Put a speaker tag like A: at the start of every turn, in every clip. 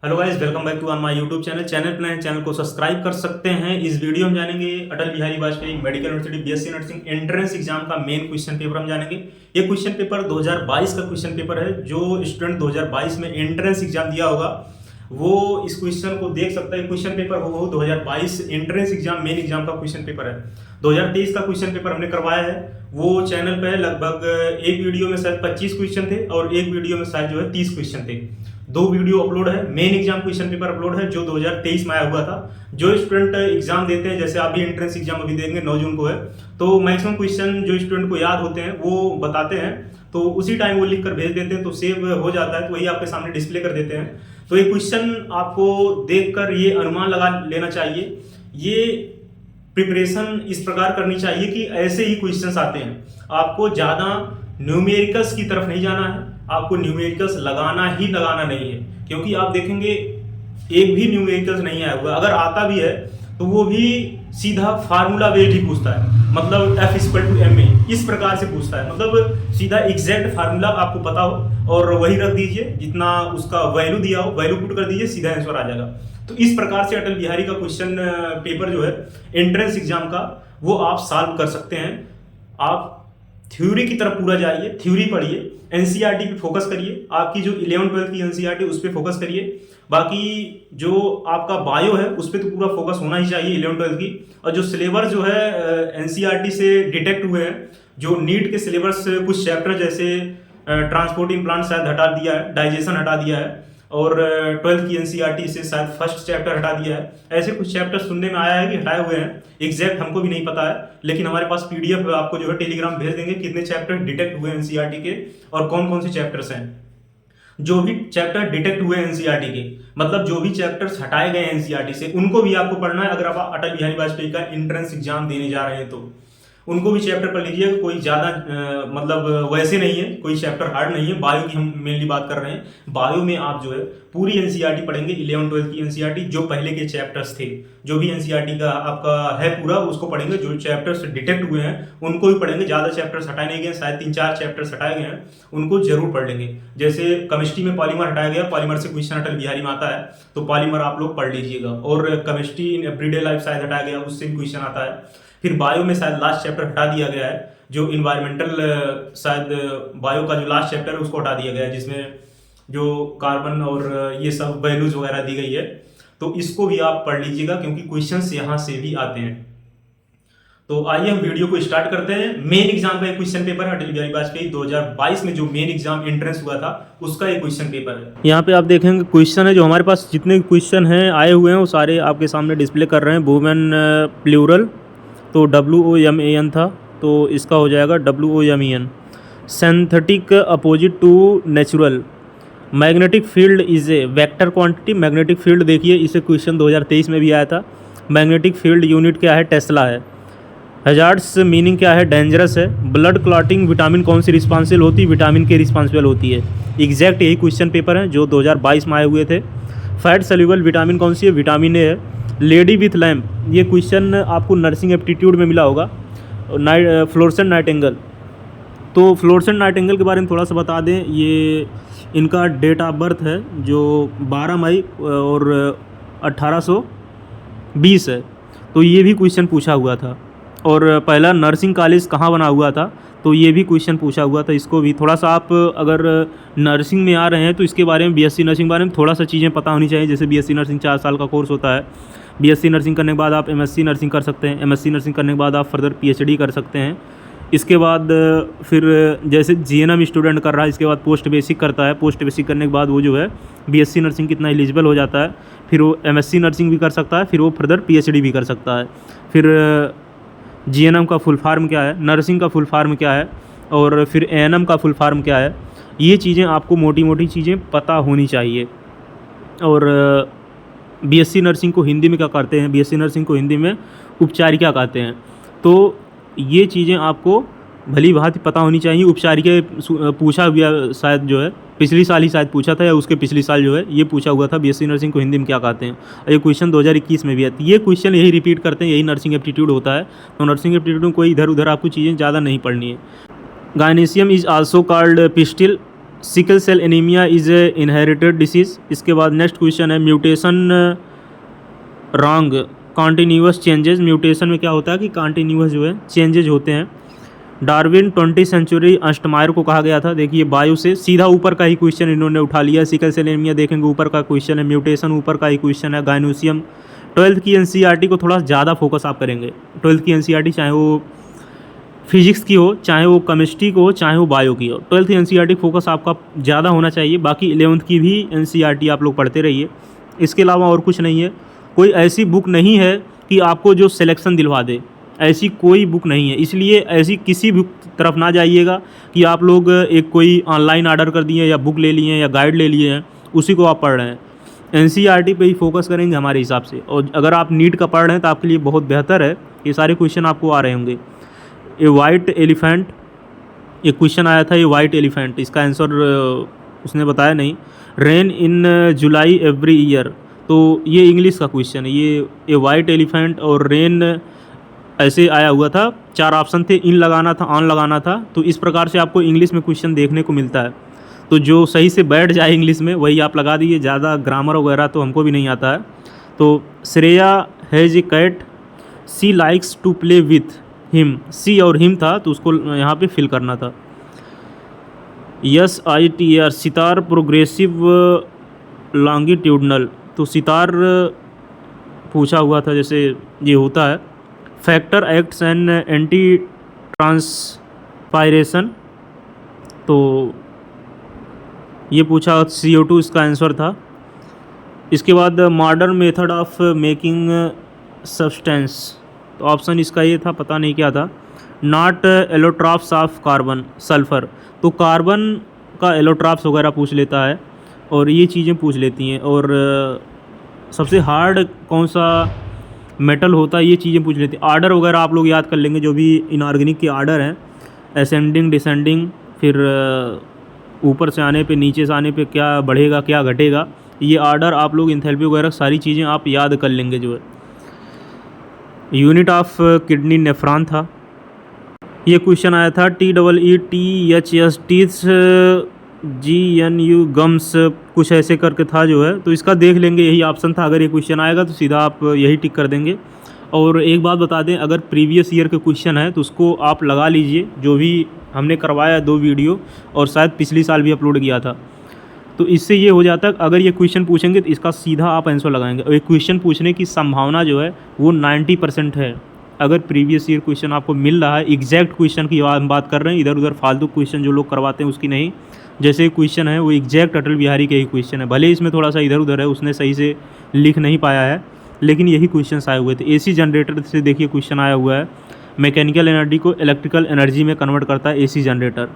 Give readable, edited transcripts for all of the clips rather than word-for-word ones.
A: Hello guys, welcome back to on my YouTube channel पे नए channel को subscribe कर सकते हैं। इस वीडियो में जानेंगे Atal Bihari Vajpayee medical university BSc nursing entrance exam का मेन क्वेश्चन पेपर हम जानेंगे। ये क्वेश्चन पेपर 2022 का क्वेश्चन पेपर है। जो स्टूडेंट 2022 में एंट्रेंस एग्जाम दिया होगा वो इस क्वेश्चन को देख सकता है। क्वेश्चन पेपर हो 2022 एंट्रेंस एग्जाम मेन एग्जाम का क्वेश्चन पेपर है। 2023 का क्वेश्चन पेपर हमने करवाया है, वो चैनल पे लगभग एक वीडियो में शायद 25 क्वेश्चन थे और एक वीडियो में शायद जो है 30 क्वेश्चन थे। दो वीडियो अपलोड है। Main exam question paper upload है जो 2023 में आया हुआ था। जो स्टूडेंट एग्जाम देते हैं, जैसे आप भी एंट्रेंस एग्जाम अभी देंगे 9 जून को है, तो मैक्सिमम क्वेश्चन जो स्टूडेंट को याद होते हैं वो बताते हैं, तो उसी टाइम वो लिख कर भेज देते हैं, तो सेव हो जाता है, तो वही आपके सामने डिस्प्ले कर देते हैं। तो ये क्वेश्चन आपको देखकर ये अनुमान लगा लेना चाहिए। ये प्रिपरेशन इस प्रकार करनी चाहिए कि ऐसे ही क्वेश्चंस आते हैं। आपको ज़्यादा न्यूमेरिकल्स की तरफ नहीं जाना है, आपको न्यूमेरिकल्स लगाना ही लगाना नहीं है, क्योंकि आप देखेंगे एक भी न्यूमेरिकल्स नहीं आया हुआ। अगर आता भी है तो वो भी सीधा फार्मूला बेस्ड ही पूछता है, मतलब F=ma इस प्रकार से पूछता है, मतलब सीधा एग्जैक्ट फार्मूला आपको पता हो और वही रख दीजिए, जितना उसका वैल्यू दिया हो वैल्यू पुट कर दीजिए, सीधा आंसर आ जाएगा। तो इस प्रकार से अटल बिहारी का क्वेश्चन पेपर जो है एंट्रेंस एग्जाम का, वो आप सॉल्व कर सकते हैं। आप थ्योरी की तरफ पूरा जाइए, थ्योरी पढ़िए, एनसीईआरटी पे फोकस करिए, आपकी जो 11-12 की एनसीईआरटी उस पर फोकस करिए। बाकी जो आपका बायो है उस पर तो पूरा फोकस होना ही चाहिए 11-12 की। और जो सिलेबस जो है एनसीईआरटी से डिटेक्ट हुए हैं, जो नीट के सिलेबस कुछ चैप्टर जैसे ट्रांसपोर्टिंग प्लांट शायद हटा दिया है, डाइजेशन हटा दिया है, और 12th की एनसीईआरटी से शायद फर्स्ट चैप्टर हटा दिया है। ऐसे कुछ चैप्टर सुनने में आया है कि हटाए हुए हैं, एग्जैक्ट हमको भी नहीं पता है, लेकिन हमारे पास पीडीएफ आपको जो है टेलीग्राम भेज देंगे कितने चैप्टर डिटेक्ट हुए एनसीईआरटी के और कौन कौन से चैप्टर्स हैं। जो भी चैप्टर डिटेक्ट हुए एनसीईआरटी के, मतलब जो भी चैप्टर्स हटाए गए एनसीईआरटी से, उनको भी आपको पढ़ना है। अगर आप अटल बिहारी वाजपेयी का एंट्रेंस एग्जाम देने जा रहे हैं तो उनको भी चैप्टर पढ़ लीजिए। कोई ज़्यादा मतलब वैसे नहीं है, कोई चैप्टर हार्ड नहीं है। बायो की हम मेनली बात कर रहे हैं। बायो में आप जो है पूरी एनसीईआरटी पढ़ेंगे, 11-12 की एनसीईआरटी, जो पहले के चैप्टर्स थे, जो भी एनसीईआरटी का आपका है पूरा, उसको पढ़ेंगे। जो चैप्टर्स डिटेक्ट हुए हैं उनको भी पढ़ेंगे। ज़्यादा चैप्टर्स हटाए नहीं गए, शायद 3-4 चैप्टर्स हटाए गए हैं, उनको जरूर पढ़ लेंगे। जैसे केमिस्ट्री में पॉलीमर हटाया गया, पॉलीमर से क्वेश्चन अटल बिहारी में आता है, तो पॉलीमर आप लोग पढ़ लीजिएगा। और केमिस्ट्री इन एवरीडे लाइफ शायद हटाया गया, उससे भी क्वेश्चन आता है। फिर बायो में शायद लास्ट चैप्टर हटा दिया गया है, जो इन्वायरमेंटल, शायद बायो का जो लास्ट चैप्टर है उसको हटा दिया गया है, जिसमें जो कार्बन और ये सब वैल्यूज वगैरह दी गई है। तो इसको भी आप पढ़ लीजिएगा, क्योंकि क्वेश्चंस यहाँ से भी आते हैं। तो आइए हम वीडियो को स्टार्ट करते हैं। मेन एग्जाम का एक क्वेश्चन पेपर है अटल बिहारी वाजपेयी 2022 में जो मेन एग्जाम एंट्रेंस हुआ था उसका एक क्वेश्चन पेपर है। यहाँ पे आप देखेंगे क्वेश्चन है, जो हमारे पास जितने क्वेश्चन हैं आए हुए हैं वो सारे आपके सामने डिस्प्ले कर रहे हैं। वुमेन प्लूरल, तो WOMAN था, तो इसका हो जाएगा WOMEN। Synthetic opposite to natural. Magnetic field is a vector quantity. Magnetic field देखिए, इसे क्वेश्चन 2023 में भी आया था। मैग्नेटिक फील्ड यूनिट क्या है? टेस्ला है। हजार्ड्स मीनिंग क्या है? डेंजरस है। ब्लड क्लॉटिंग विटामिन कौन सी रिस्पॉन्सिबल होती है? विटामिन के रिस्पॉन्सिबल होती है। एग्जैक्ट यही क्वेश्चन पेपर है जो 2022 में आए हुए थे। फैट सोल्यूबल विटामिन कौन सी है? विटामिन ए है। लेडी विथ लैम्प, ये क्वेश्चन आपको नर्सिंग एप्टीट्यूड में मिला होगा। फ्लोरेसेंट नाइटिंगेल, तो फ्लोरेसेंट नाइटिंगेल के बारे में थोड़ा सा बता दें। ये इनका डेट ऑफ बर्थ है जो 12 मई और 1820 है, तो ये भी क्वेश्चन पूछा हुआ था। और पहला नर्सिंग कॉलेज कहाँ बना हुआ था, तो ये भी क्वेश्चन पूछा हुआ था। इसको भी थोड़ा सा आप अगर नर्सिंग में आ रहे हैं तो इसके बारे में, बीएससी नर्सिंग के बारे में थोड़ा सा चीज़ें पता होनी चाहिए। जैसे बीएससी नर्सिंग 4 साल का कोर्स होता है। बीएससी नर्सिंग करने के बाद आप एमएससी नर्सिंग कर सकते हैं। एमएससी नर्सिंग करने के बाद आप फर्दर पीएचडी कर सकते हैं। इसके बाद फिर जैसे जीएनएम स्टूडेंट कर रहा है, इसके बाद पोस्ट बेसिक करता है। पोस्ट बेसिक करने के बाद वो जो है बीएससी नर्सिंग कितना एलिजिबल हो जाता है, फिर वो एमएससी नर्सिंग भी कर सकता है, फिर वो फर्दर पीएचडी भी कर सकता है। फिर जीएनएम का फुल फार्म क्या है, नर्सिंग का फुल फार्म क्या है, और फिर एएनएम का फुल फार्म क्या है, ये चीज़ें आपको मोटी मोटी चीज़ें पता होनी चाहिए। और बीएससी नर्सिंग को हिंदी में क्या कहते हैं? बीएससी नर्सिंग को हिंदी में उपचारिका कहते हैं। तो ये चीज़ें आपको भली भांति पता होनी चाहिए। उपचारिका पूछा हुआ शायद जो है पिछली साल ही शायद पूछा था, या उसके पिछली साल जो है ये पूछा हुआ था, बीएससी नर्सिंग को हिंदी में क्या कहते हैं। ये क्वेश्चन 2021 में भी है। ये क्वेश्चन यही रिपीट करते हैं, यही नर्सिंग एप्टीट्यूड होता है। तो नर्सिंग एप्टीट्यूड में कोई इधर उधर आपको चीज़ें ज़्यादा नहीं पढ़नी है। Gynoecium is also called pistil, sickle cell anaemia is a inherited disease. इसके बाद नेक्स्ट क्वेश्चन है mutation wrong continuous changes. Mutation में क्या होता है कि कॉन्टीन्यूअस जो है चेंजेज होते हैं। डार्विन 20 सेंचुरी अष्टमायर को कहा गया था। देखिए बायो से सीधा ऊपर का ही क्वेश्चन इन्होंने उठा लिया। सिकल सेल एनीमिया देखेंगे ऊपर का क्वेश्चन है, म्यूटेशन ऊपर का ही क्वेश्चन है, गाइनोसियम। 12th की एनसीईआरटी को थोड़ा ज़्यादा फोकस आप करेंगे। 12th की एनसीईआरटी चाहे वो फिजिक्स की हो, चाहे वो केमिस्ट्री को हो, चाहे वो बायो की हो, 12th एनसीईआरटी फोकस आपका ज़्यादा होना चाहिए। बाकी 11th की भी एनसीईआरटी आप लोग पढ़ते रहिए। इसके अलावा और कुछ नहीं है। कोई ऐसी बुक नहीं है कि आपको जो सिलेक्शन दिलवा दे, ऐसी कोई बुक नहीं है। इसलिए ऐसी किसी बुक तरफ ना जाइएगा कि आप लोग एक कोई ऑनलाइन ऑर्डर कर दिए या बुक ले लिए या गाइड ले लिए हैं, उसी को आप पढ़ रहे हैं। एनसीईआरटी पे ही फोकस करेंगे हमारे हिसाब से। और अगर आप नीट का पढ़ रहे हैं तो आपके लिए बहुत बेहतर है, ये सारे क्वेश्चन आपको आ रहे होंगे। ए वाइट एलिफेंट, एक क्वेश्चन आया था, ये वाइट एलिफेंट, इसका आंसर उसने बताया नहीं। रेन इन जुलाई एवरी ईयर, तो ये इंग्लिश का क्वेश्चन है। ये ए वाइट एलिफेंट और रेन ऐसे आया हुआ था। 4 ऑप्शन थे, इन लगाना था, ऑन लगाना था। तो इस प्रकार से आपको इंग्लिश में क्वेश्चन देखने को मिलता है। तो जो सही से बैठ जाए इंग्लिश में वही आप लगा दीजिए। ज़्यादा ग्रामर वगैरह तो हमको भी नहीं आता है। तो Shreya has a cat, she likes to play with him. She और हिम था तो उसको यहाँ पे फिल करना था। SITAR, सितार प्रोग्रेसिव लॉन्गिट्यूडनल, तो सितार पूछा हुआ था, जैसे ये होता है। Factor acts and anti transpiration, तो ये पूछा CO2 इसका आंसर था। इसके बाद modern method of making substance, तो ऑप्शन इसका ये था, पता नहीं क्या था। Not allotropes of carbon, sulphur, तो कार्बन का एलोट्रॉप्स वगैरह पूछ लेता है और ये चीज़ें पूछ लेती हैं। और सबसे हार्ड कौन सा मेटल होता है, ये चीज़ें पूछ लेती हैं। आर्डर वगैरह आप लोग याद कर लेंगे, जो भी इनऑर्गेनिक के आर्डर हैं, असेंडिंग, डिसेंडिंग, फिर ऊपर से आने पे, नीचे से आने पे क्या बढ़ेगा क्या घटेगा, ये आर्डर आप लोग एंथैल्पी वगैरह सारी चीज़ें आप याद कर लेंगे जो है। यूनिट ऑफ किडनी नेफ्रॉन था। ये क्वेश्चन आया था। TEETHS, टीथ्स, GNU गम्स, कुछ ऐसे करके था जो है। तो इसका देख लेंगे, यही ऑप्शन था। अगर ये क्वेश्चन आएगा तो सीधा आप यही टिक कर देंगे। और एक बात बता दें, अगर प्रीवियस ईयर के क्वेश्चन है तो उसको आप लगा लीजिए, जो भी हमने करवाया 2 वीडियो, और शायद पिछली साल भी अपलोड किया था। तो इससे ये हो जाता है, अगर ये क्वेश्चन पूछेंगे तो इसका सीधा आप आंसर लगाएंगे। और ये क्वेश्चन पूछने की संभावना जो है वो 90% है। अगर प्रीवियस ईयर क्वेश्चन आपको मिल रहा है, एग्जैक्ट क्वेश्चन की हम बात कर रहे हैं, इधर उधर फालतू क्वेश्चन जो लोग करवाते हैं उसकी नहीं। जैसे क्वेश्चन है वो एग्जैक्ट अटल बिहारी के ही क्वेश्चन है, भले इसमें थोड़ा सा इधर उधर है, उसने सही से लिख नहीं पाया है, लेकिन यही क्वेश्चन आए हुए थे। AC जनरेटर से देखिए क्वेश्चन आया हुआ है, मैकेनिकल एनर्जी को इलेक्ट्रिकल एनर्जी में कन्वर्ट करता है AC जनरेटर।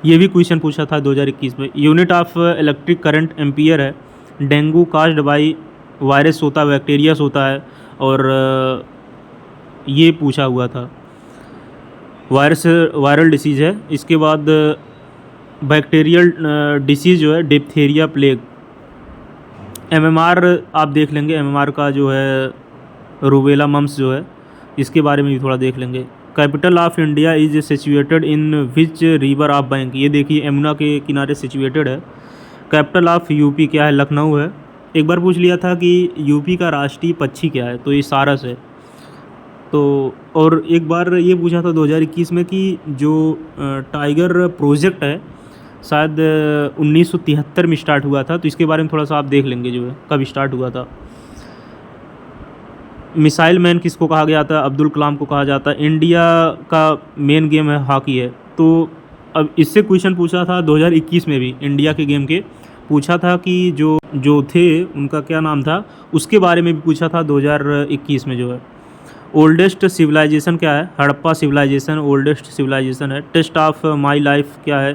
A: ये भी क्वेश्चन पूछा था 2021 में। Unit of electric current ampere है। डेंगू कास्ड बाई वायरस होता है, बैक्टीरियास होता है, और ये पूछा हुआ था, वायरल डिसीज़ है। इसके बाद बैक्टीरियल डिसीज़ जो है डिप्थीरिया, प्लेग। MMR आप देख लेंगे, MMR का जो है रूबेला मम्स जो है, इसके बारे में भी थोड़ा देख लेंगे। Capital of India is situated in which river of bank, ये देखिए यमुना के किनारे सिचुएटेड है। कैपिटल ऑफ यूपी क्या है, लखनऊ है। एक बार पूछ लिया था कि यूपी का राष्ट्रीय पक्षी क्या है, तो ये सारस है। तो और एक बार ये पूछा था 2021 में कि जो टाइगर प्रोजेक्ट है शायद 1973 में स्टार्ट हुआ था, तो इसके बारे में थोड़ा सा आप देख लेंगे जो है कब स्टार्ट हुआ था। मिसाइल मैन किसको कहा गया था, अब्दुल कलाम को कहा जाता है। इंडिया का मेन गेम है हॉकी है। तो अब इससे क्वेश्चन पूछा था 2021 में भी, इंडिया के गेम के पूछा था कि जो थे उनका क्या नाम था, उसके बारे में भी पूछा था 2021 में जो है। ओल्डेस्ट सिविलाइजेशन क्या है, हड़प्पा सिविलाइजेशन ओल्डेस्ट सिविलाइजेशन है। टेस्ट ऑफ माई लाइफ क्या है,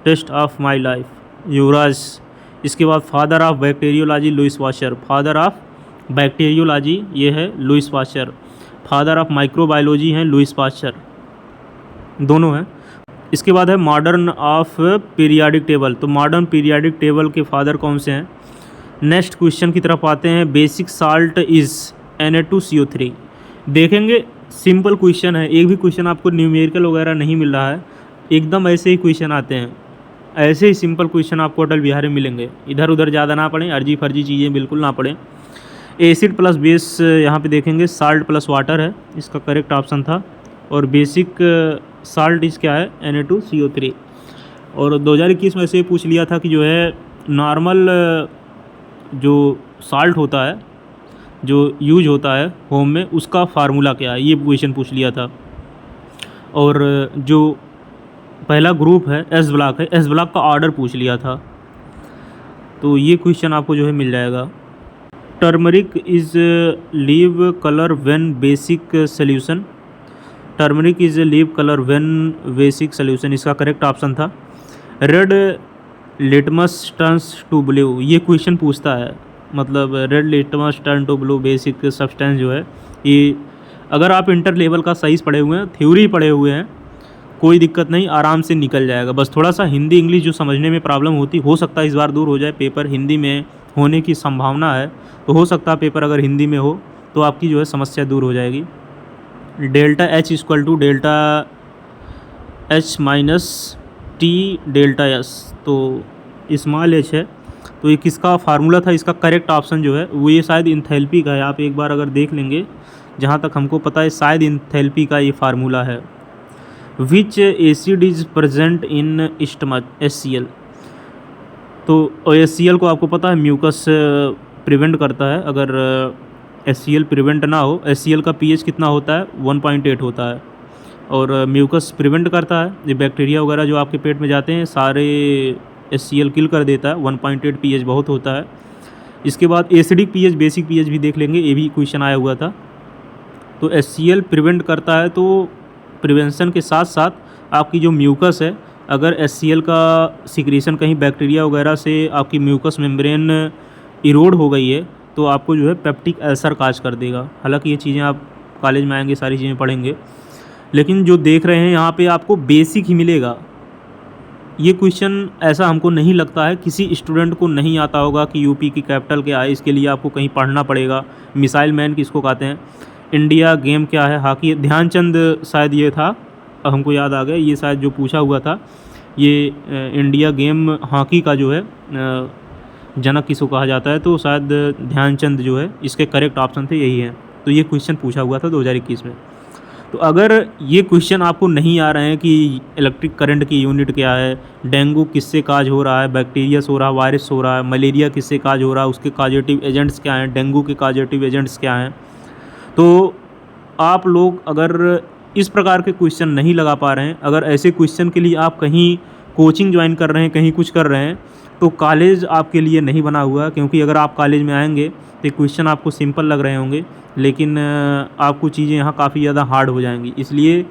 A: test of my life, Yuvraj. इसके बाद father of bacteriology Louis Pasteur, father of bacteriology ये है Louis Pasteur. Father of microbiology हैं लुइस पाश्चर, दोनों हैं। इसके बाद है मॉडर्न ऑफ पीरियाडिक टेबल, तो मॉडर्न पीरियाडिक टेबल के फादर कौन से हैं। नेक्स्ट क्वेश्चन की तरफ आते हैं। बेसिक साल्ट इज़ Na2CO3, देखेंगे सिंपल क्वेश्चन है, एक भी क्वेश्चन आपको न्यूमेरिकल वगैरह नहीं मिल रहा है, एकदम ऐसे ही क्वेश्चन आते हैं। ऐसे ही सिंपल क्वेश्चन आपको अटल बिहारी में मिलेंगे। इधर उधर ज़्यादा ना पढ़ें, अर्जी फर्जी चीज़ें बिल्कुल ना पढ़ें। एसिड प्लस बेस यहाँ पे देखेंगे, साल्ट प्लस वाटर है, इसका करेक्ट ऑप्शन था। और बेसिक साल्ट इस क्या है, Na2CO3। और 2021 में ऐसे पूछ लिया था कि जो है नॉर्मल जो साल्ट होता है जो यूज होता है होम में, उसका फार्मूला क्या है, ये क्वेश्चन पूछ लिया था। और जो पहला ग्रुप है एस ब्लॉक है, एस ब्लॉक का ऑर्डर पूछ लिया था। तो ये क्वेश्चन आपको जो है मिल जाएगा। Turmeric is leave colour when basic solution, turmeric is leave colour when basic solution, इसका करेक्ट ऑप्शन था। Red litmus turns to blue, ये क्वेश्चन पूछता है, मतलब red litmus turn to blue basic substance जो है ये, अगर आप इंटर लेवल का साइंस पढ़े हुए हैं, थ्योरी पढ़े हुए हैं, कोई दिक्कत नहीं, आराम से निकल जाएगा। बस थोड़ा सा हिंदी इंग्लिश जो समझने में प्रॉब्लम होती, हो सकता है इस बार दूर हो जाए। पेपर हिंदी में होने की संभावना है, तो हो सकता है पेपर अगर हिंदी में हो तो आपकी जो है समस्या दूर हो जाएगी। Delta H equal to delta H minus T delta S, तो स्मॉल h है, तो ये किसका फार्मूला था, इसका करेक्ट ऑप्शन जो है वो ये शायद इंथैल्पी का है। आप एक बार अगर देख लेंगे, जहाँ तक हमको पता है शायद इंथैल्पी का ये फार्मूला है। विच acid is present in stomach, HCl, तो HCl को आपको पता है म्यूकस प्रिवेंट करता है। अगर HCl प्रिवेंट ना हो, HCl का pH कितना होता है, 1.8 होता है, और म्यूकस प्रिवेंट करता है। ये बैक्टीरिया वगैरह जो आपके पेट में जाते हैं सारे HCl किल कर देता है। 1.8 pH बहुत होता है। इसके बाद एसिडिक pH, बेसिक pH भी देख लेंगे, ये भी क्वेश्चन आया हुआ था। तो HCl प्रिवेंट करता है, तो प्रिवेंशन के साथ साथ आपकी जो म्यूकस है, अगर HCl का सिक्रीशन कहीं बैक्टीरिया वगैरह से आपकी म्यूकस मेम्ब्रेन इरोड हो गई है, तो आपको जो है पेप्टिक अल्सर काज कर देगा। हालांकि ये चीज़ें आप कॉलेज में आएंगे सारी चीज़ें पढ़ेंगे, लेकिन जो देख रहे हैं यहाँ पे आपको बेसिक ही मिलेगा। ये क्वेश्चन ऐसा हमको नहीं लगता है किसी स्टूडेंट को नहीं आता होगा कि यूपी की कैपिटल क्या है, इसके लिए आपको कहीं पढ़ना पड़ेगा। मिसाइल मैन किसको कहते हैं, इंडिया गेम क्या है, हॉकी, ध्यानचंद शायद ये था, हमको याद आ गया, ये शायद जो पूछा हुआ था, ये इंडिया गेम हॉकी का जो है जनक किसको कहा जाता है, तो शायद ध्यानचंद जो है इसके करेक्ट ऑप्शन थे, यही है। तो ये क्वेश्चन पूछा हुआ था 2021 में। तो अगर ये क्वेश्चन आपको नहीं आ रहे हैं कि इलेक्ट्रिक करंट की यूनिट क्या है, डेंगू किससे काज हो रहा है, बैक्टीरिया से हो रहा है, वायरस हो रहा है, मलेरिया किससे काज हो रहा है, उसके काजेटिव एजेंट्स क्या हैं, डेंगू के काजेटिव एजेंट्स क्या हैं, तो आप लोग अगर इस प्रकार के क्वेश्चन नहीं लगा पा रहे हैं, अगर ऐसे क्वेश्चन के लिए आप कहीं कोचिंग ज्वाइन कर रहे हैं, कहीं कुछ कर रहे हैं, तो कॉलेज आपके लिए नहीं बना हुआ। क्योंकि अगर आप कॉलेज में आएंगे तो क्वेश्चन आपको सिंपल लग रहे होंगे, लेकिन आपको चीज़ें यहाँ काफ़ी ज़्यादा हार्ड हो जाएंगी। इसलिए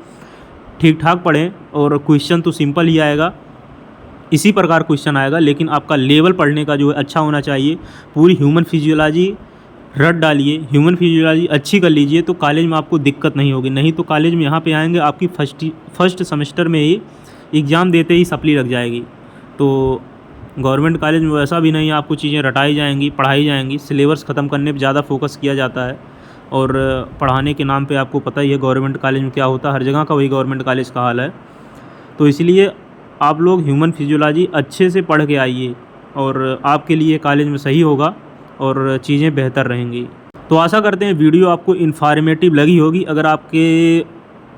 A: ठीक ठाक पढ़ें, और क्वेश्चन तो सिंपल ही आएगा, इसी प्रकार क्वेश्चन आएगा, लेकिन आपका लेवल पढ़ने का जो है अच्छा होना चाहिए। पूरी ह्यूमन फिजियोलॉजी रट डालिए, ह्यूमन फिजियोलॉजी अच्छी कर लीजिए, तो कॉलेज में आपको दिक्कत नहीं होगी। नहीं तो कॉलेज में यहाँ पे आएंगे, आपकी फर्स्ट सेमेस्टर में ही एग्ज़ाम देते ही सप्ली लग जाएगी। तो गवर्नमेंट कॉलेज में वैसा भी नहीं, आपको चीज़ें रटाई जाएंगी, पढ़ाई जाएंगी, सिलेबस ख़त्म करने पे ज़्यादा फोकस किया जाता है। और पढ़ाने के नाम पे आपको पता ही है गवर्नमेंट कॉलेज में क्या होता है, हर जगह का वही गवर्नमेंट कॉलेज का हाल है। तो इसलिए आप लोग ह्यूमन फिजियोलॉजी अच्छे से पढ़ के आइए, और आपके लिए कॉलेज में सही होगा और चीज़ें बेहतर रहेंगी। तो आशा करते हैं वीडियो आपको इन्फॉर्मेटिव लगी होगी। अगर आपके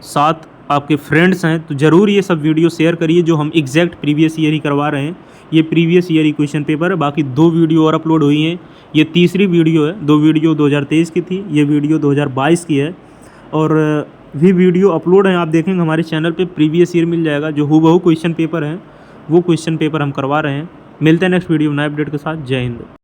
A: साथ आपके फ्रेंड्स हैं तो ज़रूर ये सब वीडियो शेयर करिए, जो हम एग्जैक्ट प्रीवियस ईयर ही करवा रहे हैं। ये प्रीवियस ईयर ही क्वेश्चन पेपर है, बाकी 2 वीडियो और अपलोड हुई हैं, ये तीसरी वीडियो है। 2 वीडियो 2023 की थी, ये वीडियो 2022 की है, और भी वीडियो अपलोड हैं, आप देखेंगे हमारे चैनल पे प्रीवियस ईयर मिल जाएगा। जो हूबहू क्वेश्चन पेपर हैं वो क्वेश्चन पेपर हम करवा रहे हैं। मिलते हैं नेक्स्ट वीडियो नए अपडेट के साथ। जय हिंद।